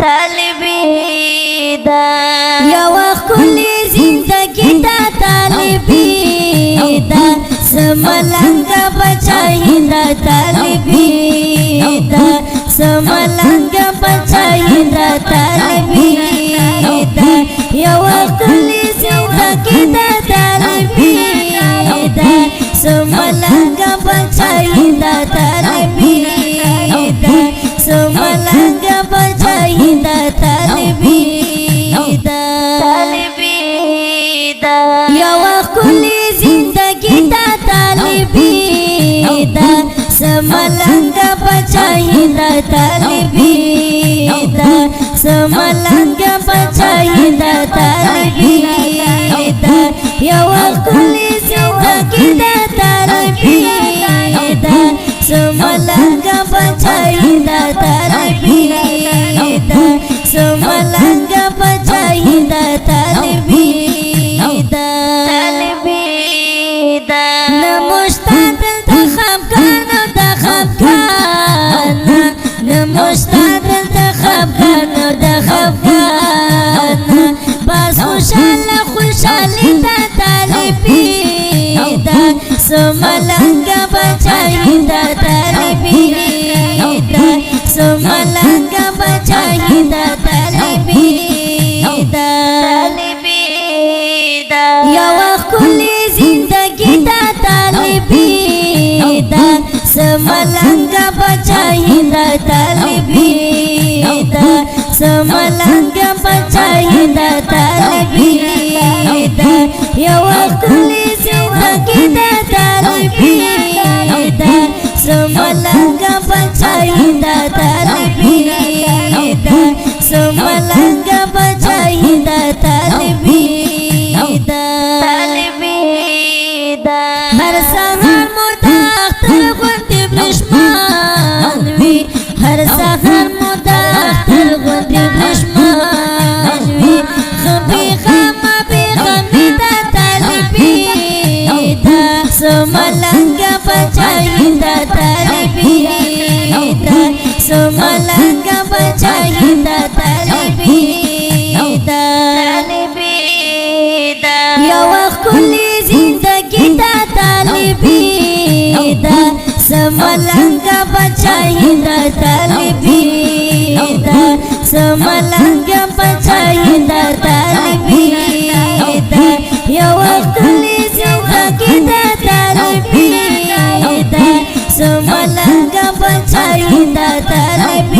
طالبی دا یو خلی زندگی دا طالبی دا سملنگ بچائی دا طالبی دا سملنگ بچائی دا طالبی دا یو خلی زندگی دا طالبی دا سملنگ بچائی دا طالبی دا سملنگ بچائی دا طالبی دا یو خلی زندگی دا طالبی دا سملنگ بچائی دا طالبی دا سملنگ بچائی دا طالبی دا یو خلی زندگی دا طالبی دا سملنگ بچائی دا طالبی دا سملنگ بچائی دا طالبی دا نمشتاد انتخاب کانو دخاب کانا نمشتاد انتخاب کانو دخاب کانا باز خوشالی دا طالبی دا سملنگ بچائی دا طالبی دا سملنگ بچائی دا طالبی دا یو خلی زندگی دا طالبی دا سملنگ بچائی دا طالبی دا سملنگ بچائی دا طالبی دا یو خلی زندگی دا طالبی دا سملنگ بچائی دا طالبی دا سملنگ بچائی دا طالبی دا هر سحر مردا اختر غنتی بلشمان وی هر سحر مردا اختر غنتی بلشمان وی خبی خما بی غمی دا طالبی دا سملنگ بچائی دا طالبی دا سملنگ بچائی دا طالبی دا یو خلی زندگی دا طالبی دا سملنگ بچائی دا طالبی دا سملنگ بچائی دا طالبی دا یو خلی زندگی دا طالبی دا سملنگ بچائی دا طالبی